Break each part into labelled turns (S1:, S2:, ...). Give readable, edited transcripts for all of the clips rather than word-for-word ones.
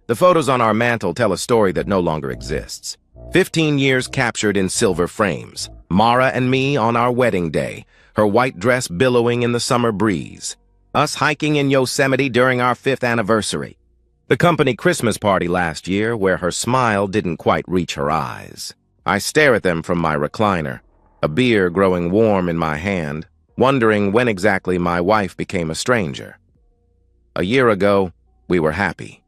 S1: The photos on our mantle tell a story that no longer exists. 15 years captured in silver frames. Mara and me on our wedding day, her white dress billowing in the summer breeze. Us hiking in Yosemite during our 5th anniversary. The company Christmas party last year where her smile didn't quite reach her eyes. I stare at them from my recliner, a beer growing warm in my hand, wondering when exactly my wife became a stranger. A year ago, we were happy.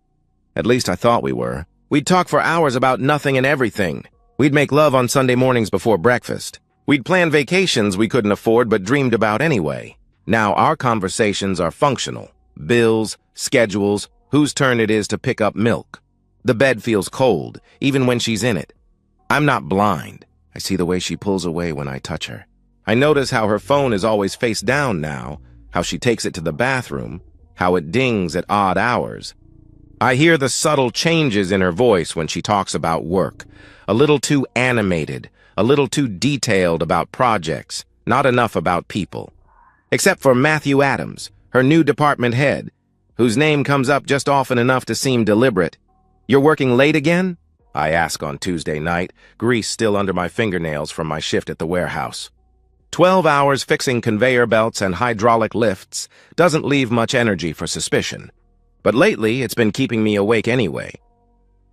S1: At least I thought we were. We'd talk for hours about nothing and everything. We'd make love on Sunday mornings before breakfast. We'd plan vacations we couldn't afford but dreamed about anyway. Now our conversations are functional. Bills, schedules, whose turn it is to pick up milk. The bed feels cold, even when she's in it. I'm not blind. I see the way she pulls away when I touch her. I notice how her phone is always face down now, how she takes it to the bathroom, how it dings at odd hours. I hear the subtle changes in her voice when she talks about work. A little too animated, a little too detailed about projects, not enough about people. Except for Matthew Adams, her new department head, whose name comes up just often enough to seem deliberate. "You're working late again?" I ask on Tuesday night, grease still under my fingernails from my shift at the warehouse. 12 hours fixing conveyor belts and hydraulic lifts doesn't leave much energy for suspicion. But lately, it's been keeping me awake anyway.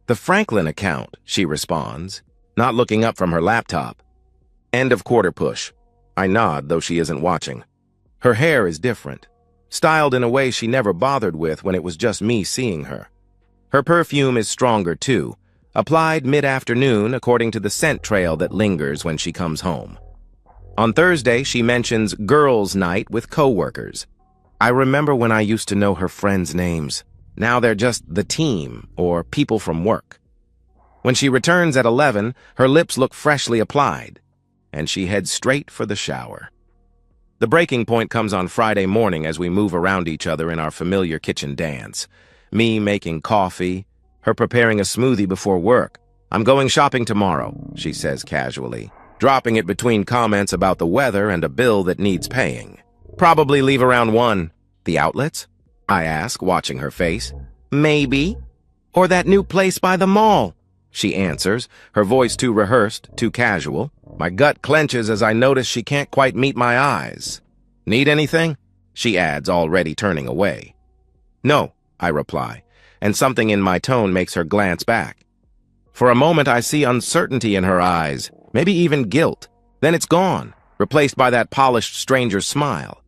S1: "The Franklin account," she responds, not looking up from her laptop. End of quarter push. I nod, though she isn't watching. Her hair is different, styled in a way she never bothered with when it was just me seeing her. Her perfume is stronger, too, applied mid-afternoon according to the scent trail that lingers when she comes home. On Thursday, she mentions girls' night with coworkers. I remember when I used to know her friends' names. Now they're just the team or people from work. When she returns at 11, her lips look freshly applied, and she heads straight for the shower. The breaking point comes on Friday morning as we move around each other in our familiar kitchen dance. Me making coffee, her preparing a smoothie before work. "I'm going shopping tomorrow," she says casually, dropping it between comments about the weather and a bill that needs paying. "Probably leave around 1. "The outlets?" I ask, watching her face. "Maybe. Or that new place by the mall," she answers, her voice too rehearsed, too casual. My gut clenches as I notice she can't quite meet my eyes. "Need anything?" she adds, already turning away. "No," I reply, and something in my tone makes her glance back. For a moment I see uncertainty in her eyes, maybe even guilt. Then it's gone, replaced by that polished stranger's smile.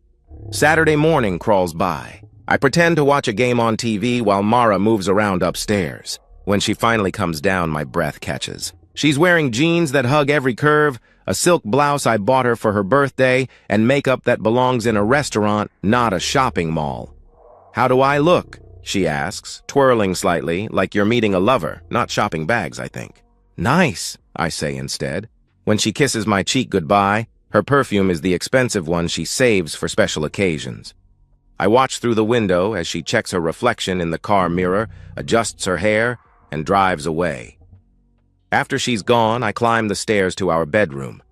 S1: Saturday morning crawls by. I pretend to watch a game on TV while Mara moves around upstairs. When she finally comes down, my breath catches. She's wearing jeans that hug every curve, a silk blouse I bought her for her birthday, and makeup that belongs in a restaurant, not a shopping mall. "How do I look?" she asks, twirling slightly, like you're meeting a lover, not shopping bags, I think. "Nice," I say instead. When she kisses my cheek goodbye, her perfume is the expensive one she saves for special occasions. I watch through the window as she checks her reflection in the car mirror, adjusts her hair, and drives away. After she's gone, I climb the stairs to our bedroom.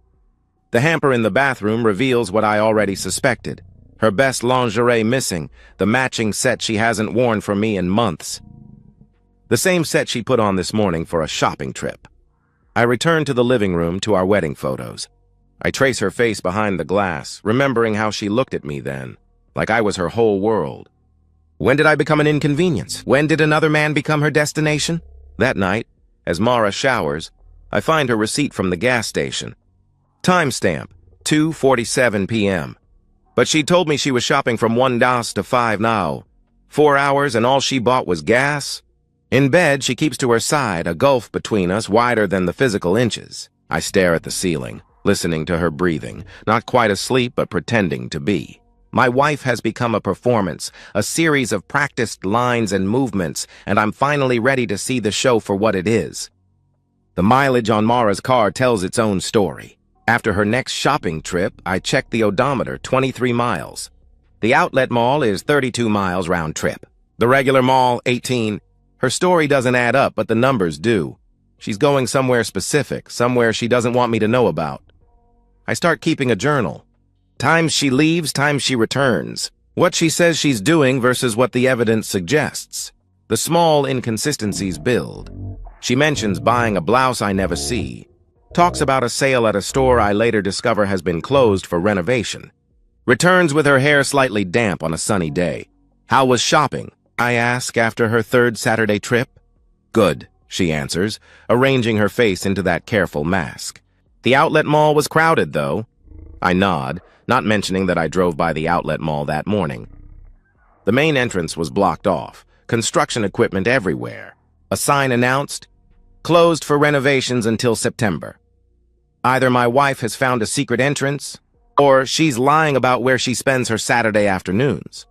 S1: The hamper in the bathroom reveals what I already suspected. Her best lingerie missing, the matching set she hasn't worn for me in months. The same set she put on this morning for a shopping trip. I return to the living room to our wedding photos. I trace her face behind the glass, remembering how she looked at me then, like I was her whole world. When did I become an inconvenience? When did another man become her destination? That night, as Mara showers, I find her receipt from the gas station. Timestamp, 2:47 p.m. But she told me she was shopping from 1 das to 5 now. 4 hours and all she bought was gas? In bed, she keeps to her side, a gulf between us wider than the physical inches. I stare at the ceiling, listening to her breathing, not quite asleep but pretending to be. My wife has become a performance, a series of practiced lines and movements, and I'm finally ready to see the show for what it is. The mileage on Mara's car tells its own story. After her next shopping trip, I checked the odometer, 23 miles. The outlet mall is 32 miles round trip. The regular mall, 18. Her story doesn't add up, but the numbers do. She's going somewhere specific, somewhere she doesn't want me to know about. I start keeping a journal. Times she leaves, times she returns. What she says she's doing versus what the evidence suggests. The small inconsistencies build. She mentions buying a blouse I never see, talks about a sale at a store I later discover has been closed for renovation, returns with her hair slightly damp on a sunny day. How was shopping? I ask after her third Saturday trip. Good, she answers, arranging her face into that careful mask. The outlet mall was crowded, though. I nod, not mentioning that I drove by the outlet mall that morning. The main entrance was blocked off, construction equipment everywhere. A sign announced, "Closed for renovations until September." Either my wife has found a secret entrance, or she's lying about where she spends her Saturday afternoons.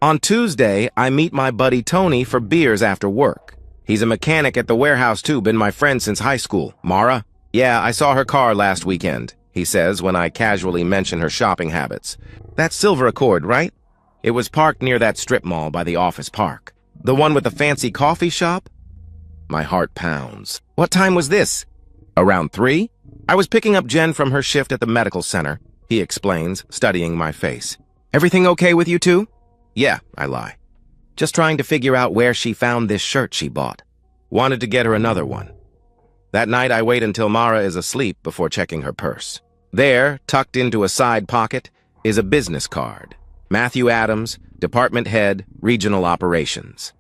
S1: On Tuesday, I meet my buddy Tony for beers after work. He's a mechanic at the warehouse too, been my friend since high school. Mara? Yeah, I saw her car last weekend, he says when I casually mention her shopping habits. That silver Accord, right? It was parked near that strip mall by the office park. The one with the fancy coffee shop? My heart pounds. What time was this? Around 3? I was picking up Jen from her shift at the medical center, he explains, studying my face. Everything okay with you two? Yeah, I lie. Just trying to figure out where she found this shirt she bought. Wanted to get her another one. That night I wait until Mara is asleep before checking her purse. There, tucked into a side pocket, is a business card. Matthew Adams, Department Head, Regional Operations.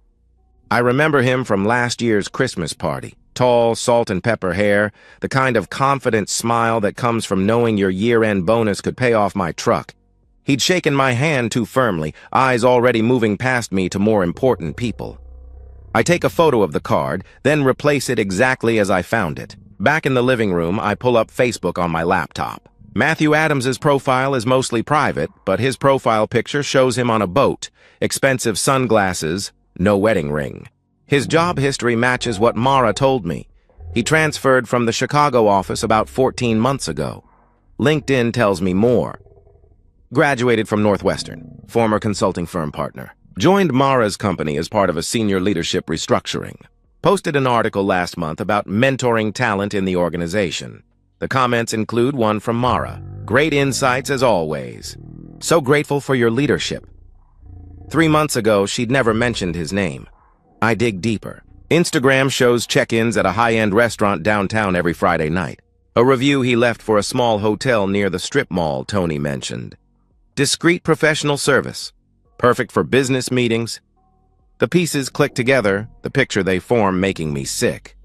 S1: I remember him from last year's Christmas party. Tall, salt and pepper hair, the kind of confident smile that comes from knowing your year-end bonus could pay off my truck. He'd shaken my hand too firmly, eyes already moving past me to more important people. I take a photo of the card, then replace it exactly as I found it. Back in the living room, I pull up Facebook on my laptop. Matthew Adams's profile is mostly private, but his profile picture shows him on a boat, expensive sunglasses, no wedding ring. His job history matches what Mara told me. He transferred from the Chicago office about 14 months ago. LinkedIn tells me more. Graduated from Northwestern, former consulting firm partner. Joined Mara's company as part of a senior leadership restructuring. Posted an article last month about mentoring talent in the organization. The comments include one from Mara. Great insights as always. So grateful for your leadership. 3 months ago, she'd never mentioned his name. I dig deeper. Instagram shows check-ins at a high-end restaurant downtown every Friday night. A review he left for a small hotel near the strip mall Tony mentioned. Discreet professional service. Perfect for business meetings. The pieces click together, the picture they form making me sick.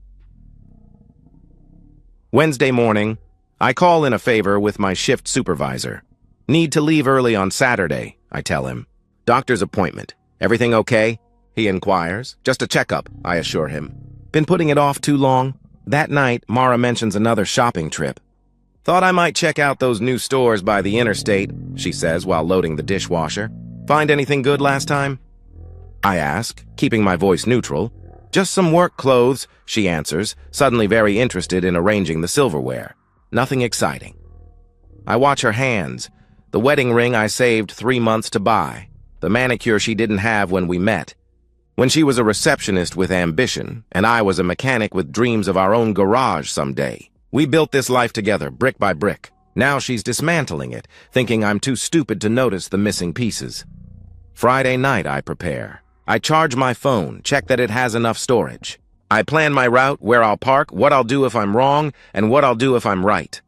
S1: Wednesday morning, I call in a favor with my shift supervisor. Need to leave early on Saturday, I tell him. Doctor's appointment. Everything okay? He inquires. Just a checkup, I assure him. Been putting it off too long? That night, Mara mentions another shopping trip. Thought I might check out those new stores by the interstate, she says while loading the dishwasher. Find anything good last time? I ask, keeping my voice neutral. Just some work clothes, she answers, suddenly very interested in arranging the silverware. Nothing exciting. I watch her hands. The wedding ring I saved 3 months to buy. The manicure she didn't have when we met. When she was a receptionist with ambition, and I was a mechanic with dreams of our own garage someday. We built this life together, brick by brick. Now she's dismantling it, thinking I'm too stupid to notice the missing pieces. Friday night I prepare. I charge my phone, check that it has enough storage. I plan my route, where I'll park, what I'll do if I'm wrong, and what I'll do if I'm right.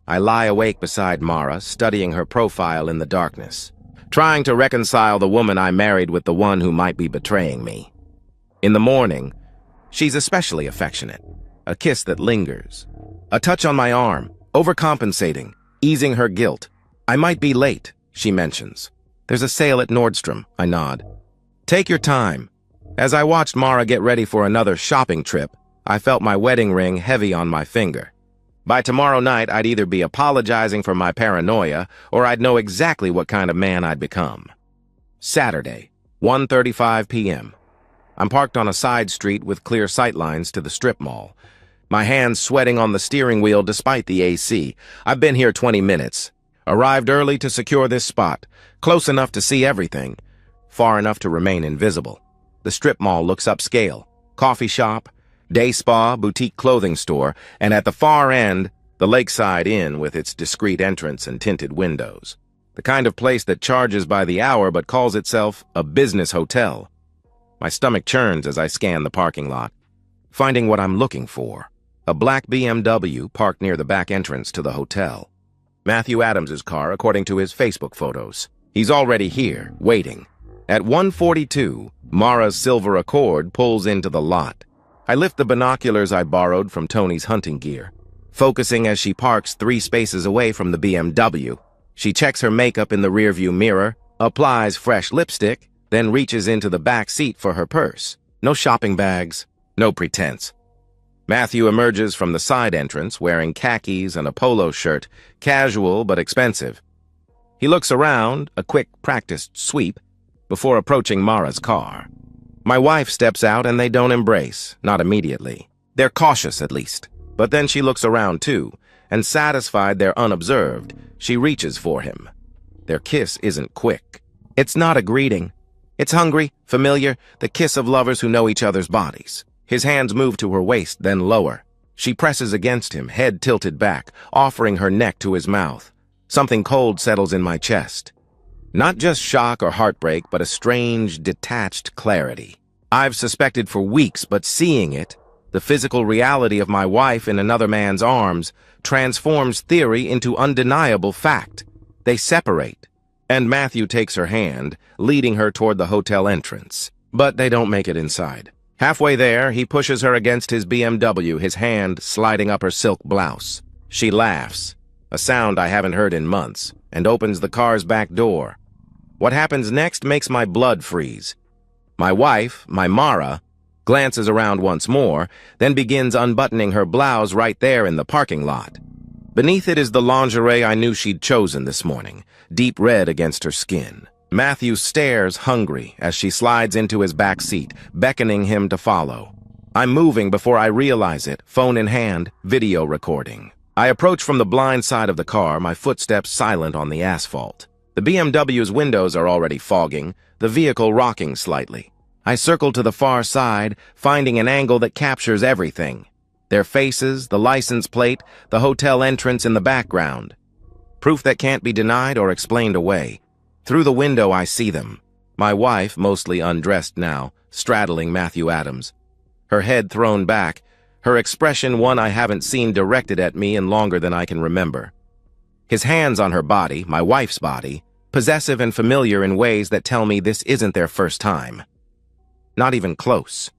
S1: I lie awake beside Mara, studying her profile in the darkness, trying to reconcile the woman I married with the one who might be betraying me. In the morning, she's especially affectionate. A kiss that lingers. A touch on my arm, overcompensating, easing her guilt. I might be late, she mentions. There's a sale at Nordstrom, I nod. Take your time. As I watched Mara get ready for another shopping trip, I felt my wedding ring heavy on my finger. By tomorrow night, I'd either be apologizing for my paranoia, or I'd know exactly what kind of man I'd become. Saturday, 1:35 p.m. I'm parked on a side street with clear sightlines to the strip mall. My hands sweating on the steering wheel despite the AC. I've been here 20 minutes. Arrived early to secure this spot, close enough to see everything, far enough to remain invisible. The strip mall looks upscale. Coffee shop, day spa, boutique clothing store, and at the far end, the Lakeside Inn with its discreet entrance and tinted windows. The kind of place that charges by the hour but calls itself a business hotel. My stomach churns as I scan the parking lot, finding what I'm looking for. A black BMW parked near the back entrance to the hotel. Matthew Adams's car, according to his Facebook photos. He's already here, waiting. At 1:42, Mara's silver Accord pulls into the lot. I lift the binoculars I borrowed from Tony's hunting gear, focusing as she parks 3 spaces away from the BMW. She checks her makeup in the rearview mirror, applies fresh lipstick, then reaches into the back seat for her purse. No shopping bags, no pretense. Matthew emerges from the side entrance wearing khakis and a polo shirt, casual but expensive. He looks around, a quick, practiced sweep, before approaching Mara's car. My wife steps out and they don't embrace, not immediately. They're cautious, at least. But then she looks around too, and satisfied they're unobserved, she reaches for him. Their kiss isn't quick. It's not a greeting. It's hungry, familiar, the kiss of lovers who know each other's bodies. His hands move to her waist, then lower. She presses against him, head tilted back, offering her neck to his mouth. Something cold settles in my chest. Not just shock or heartbreak, but a strange, detached clarity. I've suspected for weeks, but seeing it, the physical reality of my wife in another man's arms, transforms theory into undeniable fact. They separate, and Matthew takes her hand, leading her toward the hotel entrance. But they don't make it inside. Halfway there, he pushes her against his BMW, his hand sliding up her silk blouse. She laughs, a sound I haven't heard in months, and opens the car's back door. What happens next makes my blood freeze. My wife, my Mara, glances around once more, then begins unbuttoning her blouse right there in the parking lot. Beneath it is the lingerie I knew she'd chosen this morning, deep red against her skin. Matthew stares hungry as she slides into his back seat, beckoning him to follow. I'm moving before I realize it, phone in hand, video recording. I approach from the blind side of the car, my footsteps silent on the asphalt. The BMW's windows are already fogging, the vehicle rocking slightly. I circle to the far side, finding an angle that captures everything. Their faces, the license plate, the hotel entrance in the background. Proof that can't be denied or explained away. Through the window I see them. My wife, mostly undressed now, straddling Matthew Adams. Her head thrown back, her expression one I haven't seen directed at me in longer than I can remember. His hands on her body, my wife's body, possessive and familiar in ways that tell me this isn't their first time. Not even close.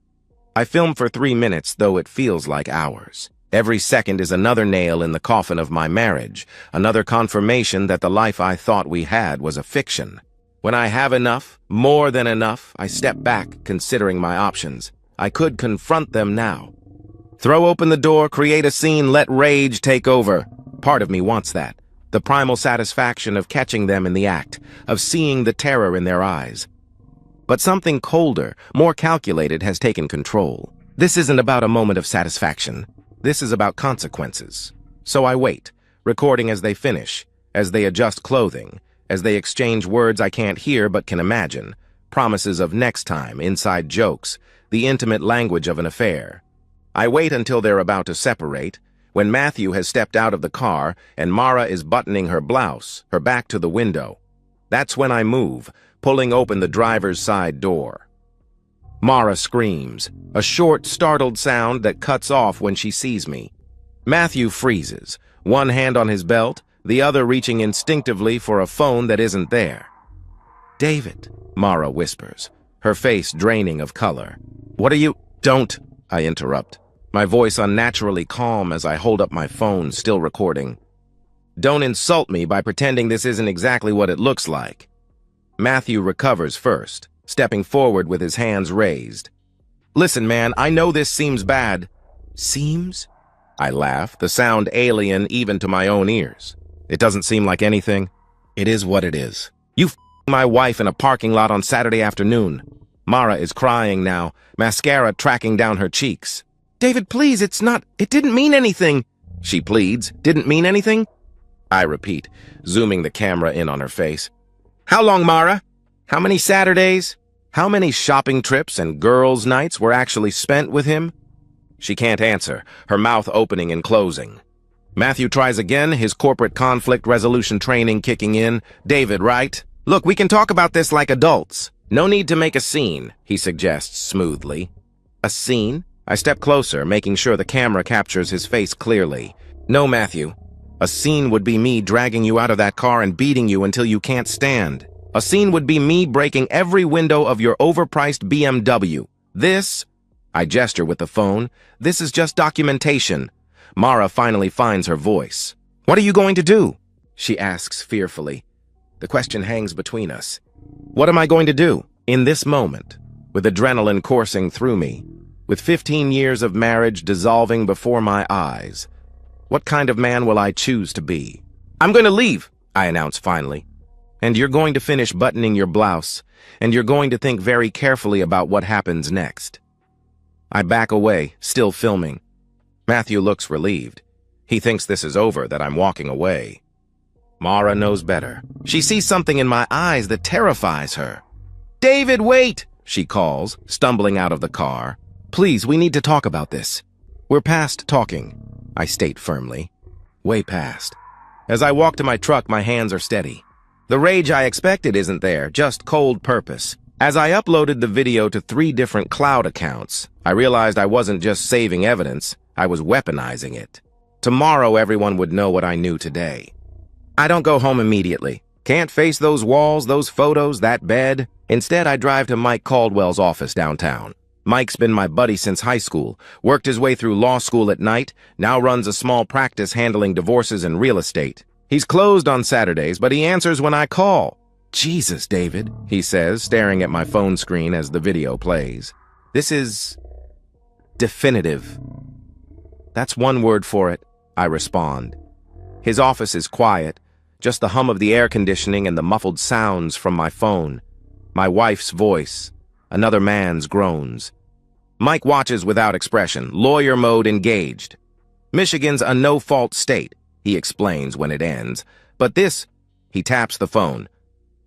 S1: I film for 3 minutes, though it feels like hours. Every second is another nail in the coffin of my marriage, another confirmation that the life I thought we had was a fiction. When I have enough, more than enough, I step back, considering my options. I could confront them now. Throw open the door, create a scene, let rage take over. Part of me wants that. The primal satisfaction of catching them in the act, of seeing the terror in their eyes. But something colder, more calculated has taken control. This isn't about a moment of satisfaction. This is about consequences. So I wait, recording as they finish, as they adjust clothing, as they exchange words I can't hear but can imagine, promises of next time, inside jokes, the intimate language of an affair. I wait until they're about to separate, when Matthew has stepped out of the car and Mara is buttoning her blouse, her back to the window. That's when I move, pulling open the driver's side door. Mara screams, a short, startled sound that cuts off when she sees me. Matthew freezes, one hand on his belt, the other reaching instinctively for a phone that isn't there. "David," Mara whispers, her face draining of color. "What are you—" "Don't," I interrupt, my voice unnaturally calm as I hold up my phone, still recording. "Don't insult me by pretending this isn't exactly what it looks like." Matthew recovers first, stepping forward with his hands raised. "Listen, man, I know this seems bad." "Seems?" I laugh, the sound alien even to my own ears. "It doesn't seem like anything. It is what it is. You f***ing my wife in a parking lot on Saturday afternoon." Mara is crying now, mascara tracking down her cheeks. "David, please, it didn't mean anything." She pleads, "Didn't mean anything?" I repeat, zooming the camera in on her face. "How long, Mara? How many Saturdays? How many shopping trips and girls' nights were actually spent with him?" She can't answer, her mouth opening and closing. Matthew tries again, his corporate conflict resolution training kicking in. "David, right? Look, we can talk about this like adults. No need to make a scene, he suggests smoothly. A scene? I step closer, making sure the camera captures his face clearly. No, Matthew. A scene would be me dragging you out of that car and beating you until you can't stand. A scene would be me breaking every window of your overpriced BMW. This, I gesture with the phone, this is just documentation. Mara finally finds her voice. What are you going to do? She asks fearfully. The question hangs between us. What am I going to do? In this moment, with adrenaline coursing through me, with 15 years of marriage dissolving before my eyes, what kind of man will I choose to be? I'm going to leave, I announce finally. And you're going to finish buttoning your blouse, and you're going to think very carefully about what happens next. I back away, still filming. Matthew looks relieved. He thinks this is over, that I'm walking away. Mara knows better. She sees something in my eyes that terrifies her. David, wait, she calls, stumbling out of the car. Please, we need to talk about this. We're past talking, I state firmly. Way past. As I walk to my truck, my hands are steady. The rage I expected isn't there, just cold purpose. As I uploaded the video to 3 different cloud accounts, I realized I wasn't just saving evidence, I was weaponizing it. Tomorrow everyone would know what I knew today. I don't go home immediately. Can't face those walls, those photos, that bed. Instead, I drive to Mike Caldwell's office downtown. Mike's been my buddy since high school, worked his way through law school at night, now runs a small practice handling divorces and real estate. He's closed on Saturdays, but he answers when I call. Jesus, David, he says, staring at my phone screen as the video plays. This is definitive. That's one word for it, I respond. His office is quiet, just the hum of the air conditioning and the muffled sounds from my phone. My wife's voice, another man's groans. Mike watches without expression, lawyer mode engaged. Michigan's a no-fault state, he explains when it ends. But this, he taps the phone.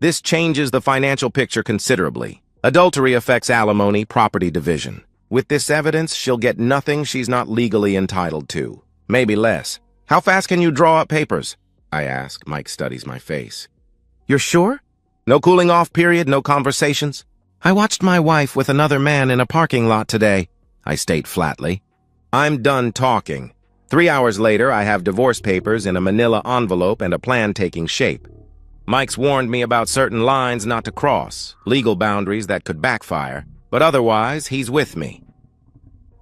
S1: This changes the financial picture considerably. Adultery affects alimony, property division. With this evidence, she'll get nothing she's not legally entitled to. Maybe less. How fast can you draw up papers? I ask. Mike studies my face. You're sure? No cooling off period, no conversations? I watched my wife with another man in a parking lot today, I state flatly. I'm done talking. 3 hours later, I have divorce papers in a manila envelope and a plan taking shape. Mike's warned me about certain lines not to cross, legal boundaries that could backfire, but otherwise, he's with me.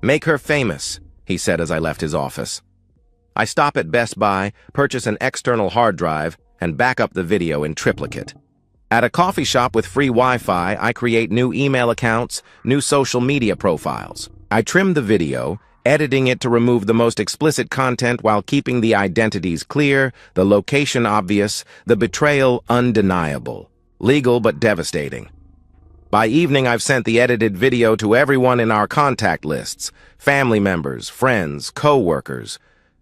S1: Make her famous, he said as I left his office. I stop at Best Buy, purchase an external hard drive, and back up the video in triplicate. At a coffee shop with free Wi-Fi, I create new email accounts, new social media profiles. I trim the video, editing it to remove the most explicit content while keeping the identities clear, the location obvious, the betrayal undeniable. Legal but devastating. By evening, I've sent the edited video to everyone in our contact lists, family members, friends, co-workers.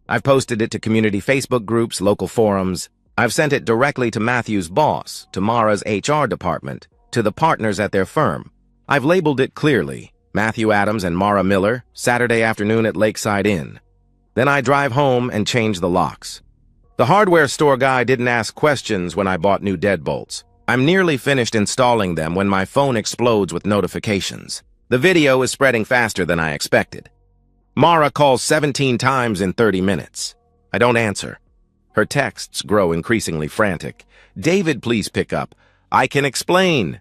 S1: I've posted it to community Facebook groups, local forums. I've sent it directly to Matthew's boss, to Mara's HR department, to the partners at their firm. I've labeled it clearly, Matthew Adams and Mara Miller, Saturday afternoon at Lakeside Inn. Then I drive home and change the locks. The hardware store guy didn't ask questions when I bought new deadbolts. I'm nearly finished installing them when my phone explodes with notifications. The video is spreading faster than I expected. Mara calls 17 times in 30 minutes. I don't answer. Her texts grow increasingly frantic. David, please pick up. I can explain.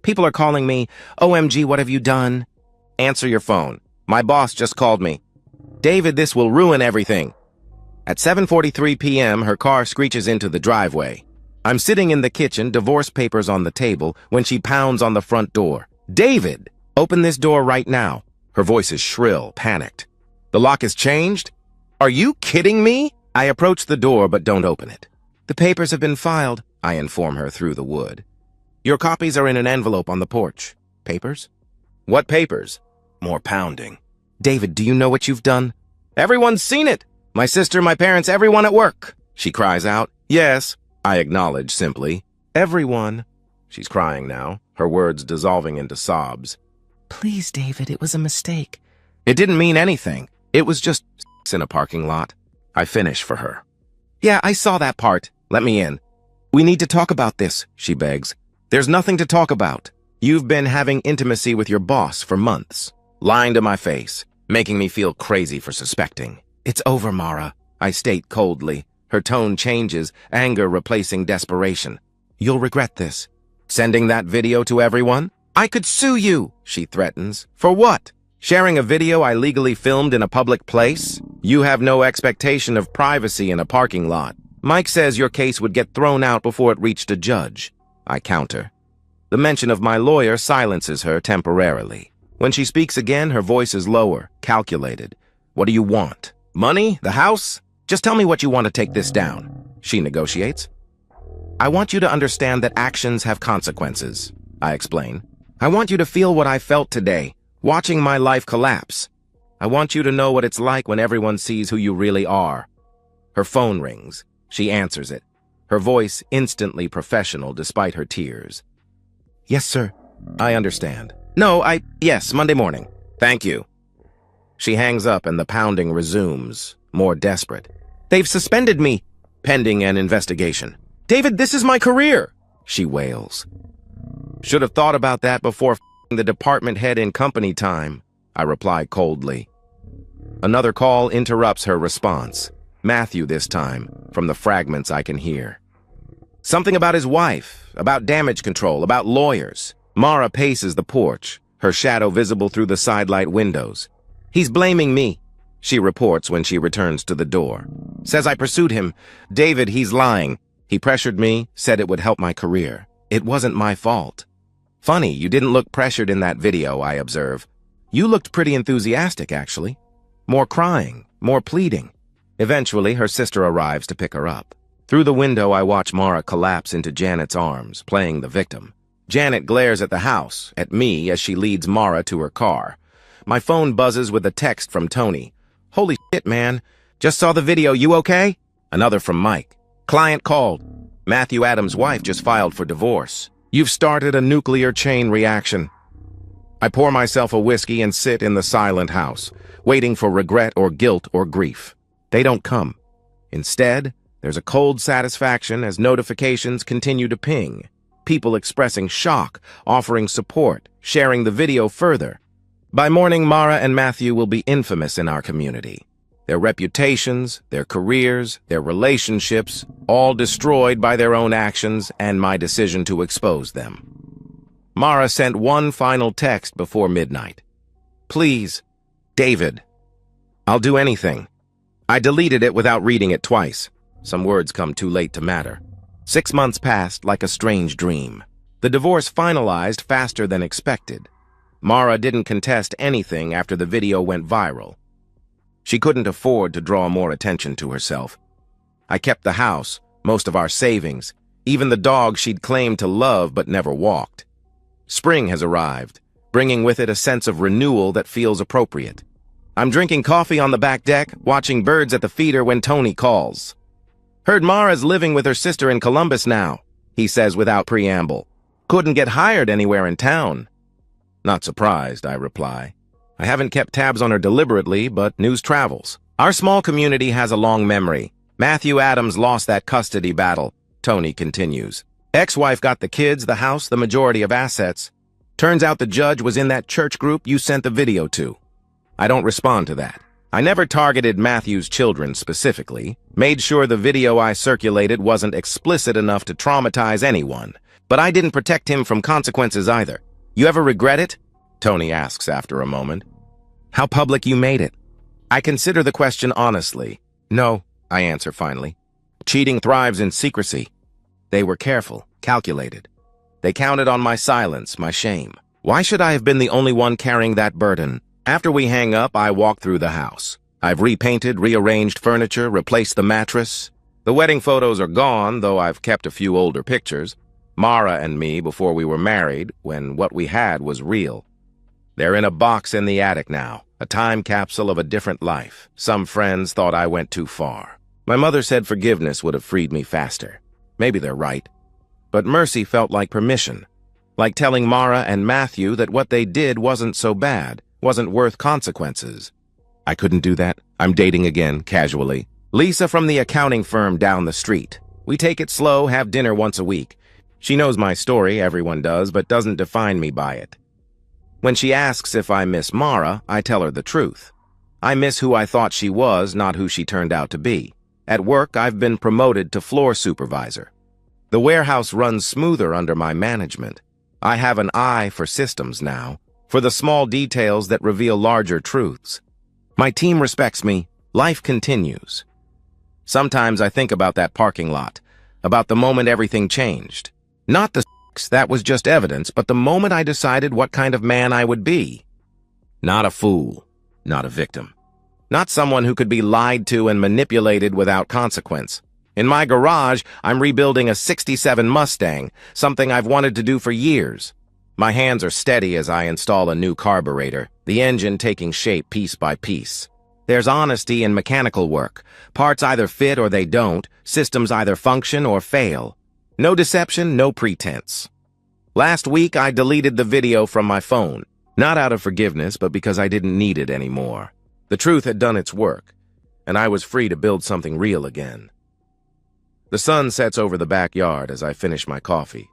S1: People are calling me. OMG, what have you done? Answer your phone. My boss just called me. David, this will ruin everything. At 7:43 p.m., her car screeches into the driveway. I'm sitting in the kitchen, divorce papers on the table, when she pounds on the front door. David, open this door right now. Her voice is shrill, panicked. The lock is changed? Are you kidding me? I approach the door but don't open it. The papers have been filed, I inform her through the wood. Your copies are in an envelope on the porch. Papers? What papers? More pounding. David, do you know what you've done? Everyone's seen it. My sister, my parents, everyone at work. She cries out. Yes, I acknowledge simply. Everyone. She's crying now, her words dissolving into sobs. Please, David, it was a mistake. It didn't mean anything. It was just in a parking lot. I finish for her. Yeah, I saw that part. Let me in. We need to talk about this, she begs. There's nothing to talk about. You've been having intimacy with your boss for months, lying to my face, making me feel crazy for suspecting. It's over, Mara, I state coldly. Her tone changes, anger replacing desperation. You'll regret this. Sending that video to everyone? I could sue you, she threatens. For what? Sharing a video I legally filmed in a public place? You have no expectation of privacy in a parking lot. Mike says your case would get thrown out before it reached a judge. I counter. The mention of my lawyer silences her temporarily. When she speaks again, her voice is lower, calculated. What do you want? Money? The house? Just tell me what you want to take this down. She negotiates. I want you to understand that actions have consequences, I explain. I want you to feel what I felt today, watching my life collapse. I want you to know what it's like when everyone sees who you really are. Her phone rings. She answers it, her voice instantly professional despite her tears. Yes, sir. I understand. No, yes, Monday morning. Thank you. She hangs up and the pounding resumes, more desperate. They've suspended me, pending an investigation. David, this is my career, she wails. Should have thought about that before f***ing the department head in company time, I reply coldly. Another call interrupts her response. Matthew this time, from the fragments I can hear. Something about his wife, about damage control, about lawyers. Mara paces the porch, her shadow visible through the sidelight windows. He's blaming me, she reports when she returns to the door. Says I pursued him. David, he's lying. He pressured me, said it would help my career. It wasn't my fault. Funny, you didn't look pressured in that video, I observe. You looked pretty enthusiastic, actually. More crying, more pleading. Eventually, her sister arrives to pick her up. Through the window, I watch Mara collapse into Janet's arms, playing the victim. Janet glares at the house, at me, as she leads Mara to her car. My phone buzzes with a text from Tony. Holy shit, man. Just saw the video, you okay? Another from Mike. Client called. Matthew Adams' wife just filed for divorce. You've started a nuclear chain reaction. I pour myself a whiskey and sit in the silent house, waiting for regret or guilt or grief. They don't come. Instead, there's a cold satisfaction as notifications continue to ping. People expressing shock, offering support, sharing the video further. By morning, Mara and Matthew will be infamous in our community. Their reputations, their careers, their relationships, all destroyed by their own actions and my decision to expose them. Mara sent one final text before midnight. Please, David. I'll do anything. I deleted it without reading it twice. Some words come too late to matter. 6 months passed like a strange dream. The divorce finalized faster than expected. Mara didn't contest anything after the video went viral. She couldn't afford to draw more attention to herself. I kept the house, most of our savings, even the dog she'd claimed to love but never walked. Spring has arrived, bringing with it a sense of renewal that feels appropriate. I'm drinking coffee on the back deck, watching birds at the feeder when Tony calls. Heard Mara's living with her sister in Columbus now, he says without preamble. Couldn't get hired anywhere in town. Not surprised, I reply. I haven't kept tabs on her deliberately, but news travels. Our small community has a long memory. Matthew Adams lost that custody battle, Tony continues. Ex-wife got the kids, the house, the majority of assets. Turns out the judge was in that church group you sent the video to. I don't respond to that. I never targeted Matthew's children specifically, made sure the video I circulated wasn't explicit enough to traumatize anyone, but I didn't protect him from consequences either. You ever regret it? Tony asks after a moment. How public you made it? I consider the question honestly. No, I answer finally. Cheating thrives in secrecy. They were careful, calculated. They counted on my silence, my shame. Why should I have been the only one carrying that burden? After we hang up, I walk through the house. I've repainted, rearranged furniture, replaced the mattress. The wedding photos are gone, though I've kept a few older pictures. Mara and me before we were married, when what we had was real. They're in a box in the attic now, a time capsule of a different life. Some friends thought I went too far. My mother said forgiveness would have freed me faster. Maybe they're right. But mercy felt like permission, like telling Mara and Matthew that what they did wasn't so bad, wasn't worth consequences. I couldn't do that. I'm dating again, casually. Lisa from the accounting firm down the street. We take it slow, have dinner once a week. She knows my story, everyone does, but doesn't define me by it. When she asks if I miss Mara, I tell her the truth. I miss who I thought she was, not who she turned out to be. At work, I've been promoted to floor supervisor. The warehouse runs smoother under my management. I have an eye for systems now, for the small details that reveal larger truths. My team respects me. Life continues. Sometimes I think about that parking lot, about the moment everything changed. Not the that was just evidence, but the moment I decided what kind of man I would be. Not a fool, not a victim. Not someone who could be lied to and manipulated without consequence. In my garage, I'm rebuilding a '67 Mustang, something I've wanted to do for years. My hands are steady as I install a new carburetor, the engine taking shape piece by piece. There's honesty in mechanical work. Parts either fit or they don't, systems either function or fail. No deception, no pretense. Last week, I deleted the video from my phone, not out of forgiveness, but because I didn't need it anymore. The truth had done its work, and I was free to build something real again. The sun sets over the backyard as I finish my coffee.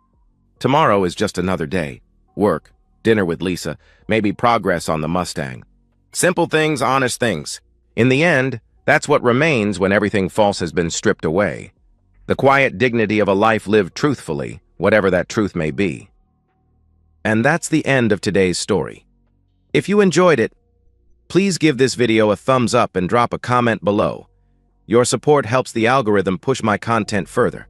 S1: Tomorrow is just another day. Work, dinner with Lisa, maybe progress on the Mustang. Simple things, honest things. In the end, that's what remains when everything false has been stripped away. The quiet dignity of a life lived truthfully, whatever that truth may be. And that's the end of today's story. If you enjoyed it, please give this video a thumbs up and drop a comment below. Your support helps the algorithm push my content further.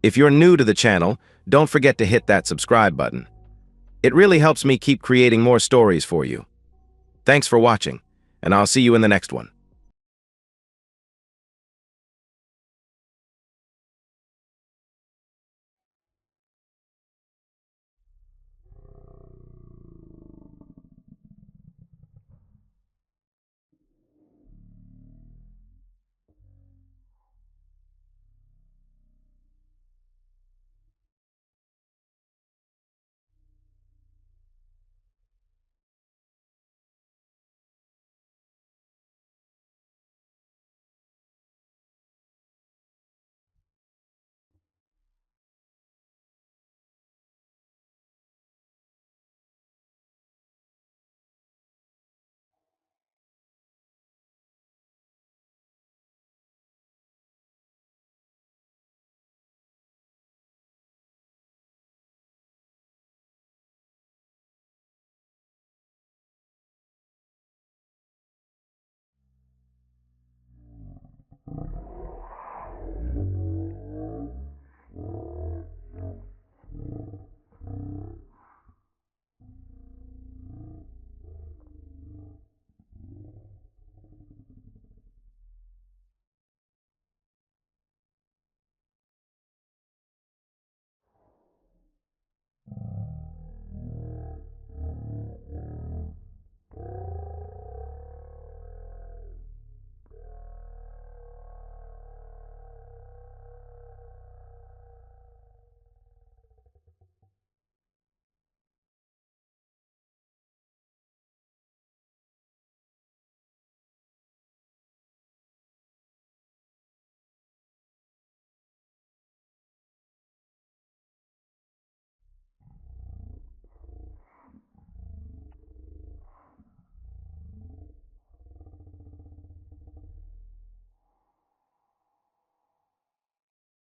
S1: If you're new to the channel, don't forget to hit that subscribe button. It really helps me keep creating more stories for you. Thanks for watching, and I'll see you in the next one.